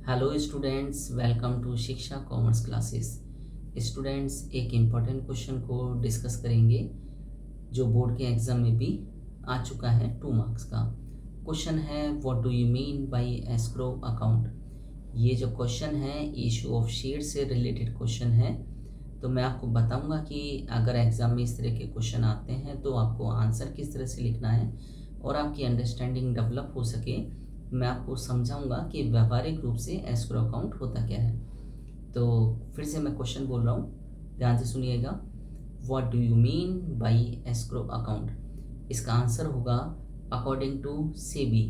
Hello students, welcome to शिक्षा commerce classes. Students, एक important question को डिस्कस करेंगे जो बोर्ड के एग्ज़ाम में भी आ चुका है। 2 मार्क्स का क्वेश्चन है, what do you mean by escrow account. ये जो क्वेश्चन है इशू ऑफ शेयर से रिलेटेड क्वेश्चन है। तो मैं आपको बताऊंगा कि अगर एग्ज़ाम में इस तरह के क्वेश्चन आते हैं तो आपको आंसर किस तरह से लिखना है और आपकी अंडरस्टैंडिंग डेवलप हो सके। मैं आपको समझाऊंगा कि व्यावहारिक रूप से एस्क्रो अकाउंट होता क्या है। तो फिर से मैं क्वेश्चन बोल रहा हूँ, ध्यान से सुनिएगा। What do you mean by escrow account. इसका आंसर होगा अकॉर्डिंग टू सेबी।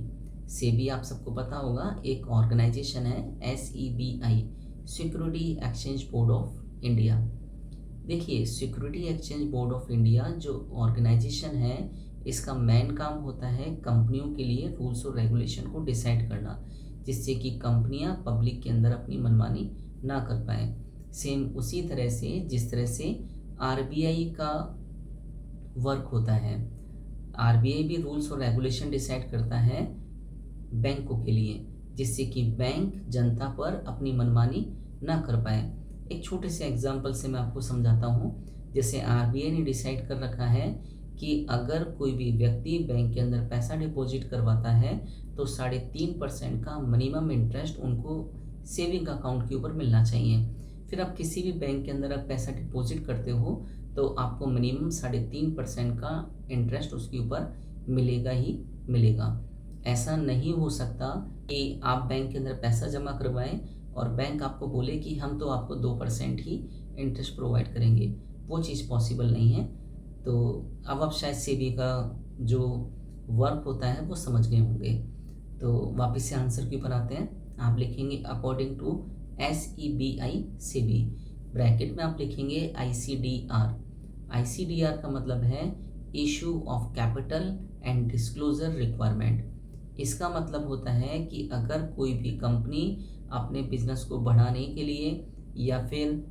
सेबी आप सबको पता होगा, एक ऑर्गेनाइजेशन है, SEBI, security exchange board of India. देखिए, security exchange board of India जो ऑर्गेनाइजेशन है, इसका मेन काम होता है कंपनियों के लिए रूल्स और रेगुलेशन को डिसाइड करना, जिससे कि कंपनियां पब्लिक के अंदर अपनी मनमानी ना कर पाएँ। सेम उसी तरह से जिस तरह से RBI का वर्क होता है। RBI भी रूल्स और रेगुलेशन डिसाइड करता है बैंकों के लिए, जिससे कि बैंक जनता पर अपनी मनमानी ना कर पाए। एक छोटे से एग्जाम्पल से मैं आपको समझाता हूँ। जैसे RBI ने डिसाइड कर रखा है कि अगर कोई भी व्यक्ति बैंक के अंदर पैसा डिपॉजिट करवाता है तो 3.5% का मिनिमम इंटरेस्ट उनको सेविंग अकाउंट के ऊपर मिलना चाहिए। फिर आप किसी भी बैंक के अंदर आप पैसा डिपॉजिट करते हो तो आपको मिनिमम 3.5% का इंटरेस्ट उसके ऊपर मिलेगा ही मिलेगा। ऐसा नहीं हो सकता कि आप बैंक के अंदर पैसा जमा करवाएं और बैंक आपको बोले कि हम तो आपको 2% ही इंटरेस्ट प्रोवाइड करेंगे। वो चीज़ पॉसिबल नहीं है। तो अब आप शायद सेबी का जो वर्क होता है वो समझ गए होंगे। तो वापस से आंसर के ऊपर आते हैं। आप लिखेंगे according to SEBI SEBI, bracket में आप लिखेंगे ICDR। ICDR का मतलब है issue of capital and disclosure requirement. इसका मतलब होता है कि अगर कोई भी कंपनी अपने बिजनेस को बढ़ाने के लिए या फिर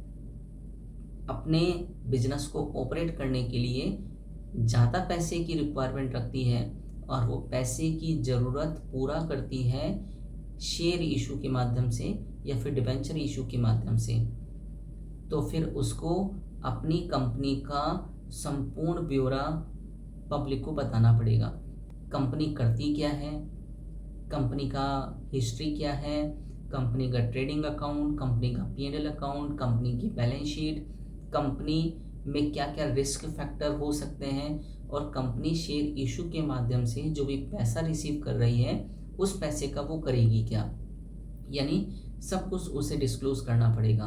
अपने बिजनेस को ऑपरेट करने के लिए ज़्यादा पैसे की रिक्वायरमेंट रखती है और वो पैसे की ज़रूरत पूरा करती है शेयर इशू के माध्यम से या फिर डिबेंचर इशू के माध्यम से, तो फिर उसको अपनी कंपनी का संपूर्ण ब्यौरा पब्लिक को बताना पड़ेगा। कंपनी करती क्या है, कंपनी का हिस्ट्री क्या है, कंपनी का ट्रेडिंग अकाउंट, कंपनी का P&L अकाउंट, कंपनी की बैलेंस शीट, कंपनी में क्या क्या रिस्क फैक्टर हो सकते हैं और कंपनी शेयर इशू के माध्यम से जो भी पैसा रिसीव कर रही है उस पैसे का वो करेगी क्या, यानी सब कुछ उसे डिस्क्लोज करना पड़ेगा।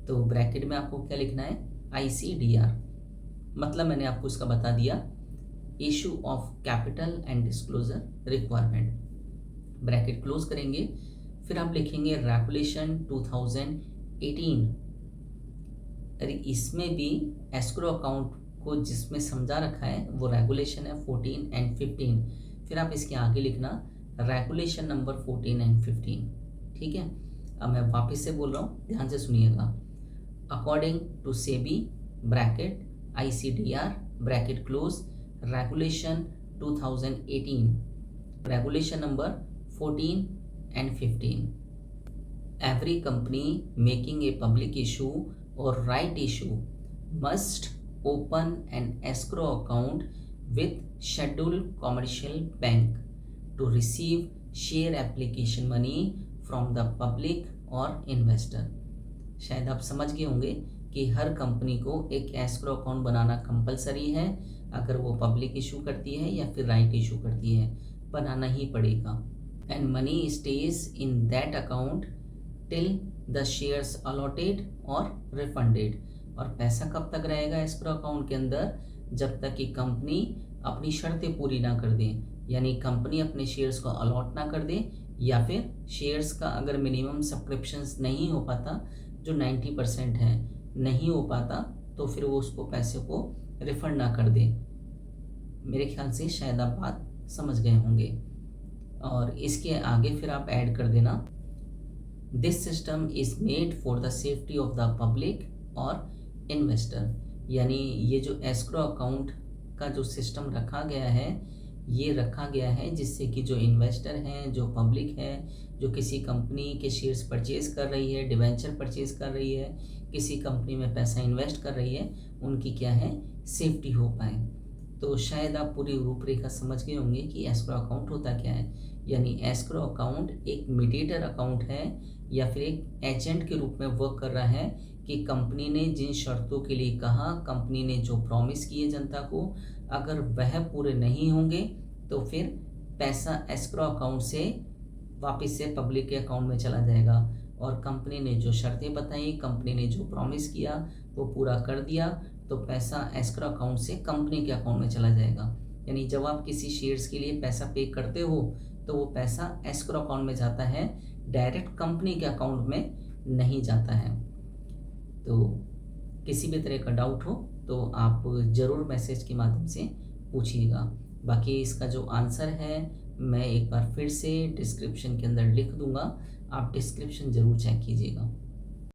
तो ब्रैकेट में आपको क्या लिखना है, ICDR, मतलब मैंने आपको इसका बता दिया, issue of capital and disclosure requirement. Bracket close करेंगे, फिर आप लिखेंगे रेगुलेशन 2018। अरे इसमें भी एस्क्रो अकाउंट को जिसमें समझा रखा है वो रेगुलेशन है 14 एंड 15। फिर आप इसके आगे लिखना रेगुलेशन नंबर 14 एंड 15। ठीक है, अब मैं वापस से बोल रहा हूँ, ध्यान से सुनिएगा। According to SEBI bracket ICDR bracket close regulation 2018, regulation number 14 and 15. Every company making a public issue or right issue must open an escrow account with scheduled commercial bank to receive share application money from the public or investor. शायद आप समझ गए होंगे कि हर company को एक escrow account बनाना compulsory है। अगर वो पब्लिक इशू करती है या फिर राइट इशू करती है, बनाना ही पड़ेगा। And money stays in that account till the shares allotted or refunded। और पैसा कब तक रहेगा एस्क्रो अकाउंट के अंदर, जब तक कि कंपनी अपनी शर्तें पूरी ना कर दे, यानी कंपनी अपने शेयर्स को अलॉट ना कर दे या फिर शेयर्स का अगर मिनिमम सब्सक्रिप्शंस नहीं हो पाता, जो 90% है नहीं हो पाता, तो फिर वो उसको पैसे को रिफंड ना कर दे। मेरे ख्याल से शायद आप बात समझ गए होंगे। और इसके आगे फिर आप ऐड कर देना, this system is made for the safety of the public और इन्वेस्टर। यानी ये जो एस्क्रो अकाउंट का जो सिस्टम रखा गया है, ये रखा गया है जिससे कि जो इन्वेस्टर हैं, जो पब्लिक है जो किसी कंपनी के शेयर्स परचेज कर रही है, डिवेंचर परचेज कर रही है, किसी कंपनी में पैसा इन्वेस्ट कर रही है, उनकी क्या है, सेफ्टी हो पाए। तो शायद आप पूरी रूपरेखा समझ गए होंगे कि एस्क्रो अकाउंट होता क्या है। यानी एस्क्रो अकाउंट एक मीडिएटर अकाउंट है या फिर एक एजेंट के रूप में वर्क कर रहा है कि कंपनी ने जिन शर्तों के लिए कहा, कंपनी ने जो प्रॉमिस किए जनता को, अगर वह पूरे नहीं होंगे तो फिर पैसा एस्क्रो अकाउंट से वापस से पब्लिक के अकाउंट में चला जाएगा। और कंपनी ने जो शर्तें बताई, कंपनी ने जो प्रॉमिस किया वो पूरा कर दिया तो पैसा एस्क्रो अकाउंट से कंपनी के अकाउंट में चला जाएगा। यानी जब आप किसी शेयर्स के लिए पैसा पे करते हो तो वो पैसा एस्क्रो अकाउंट में जाता है, डायरेक्ट कंपनी के अकाउंट में नहीं जाता है। तो किसी भी तरह का डाउट हो तो आप ज़रूर मैसेज के माध्यम से पूछिएगा। बाकी इसका जो आंसर है मैं एक बार फिर से डिस्क्रिप्शन के अंदर लिख दूंगा, आप डिस्क्रिप्शन ज़रूर चेक कीजिएगा।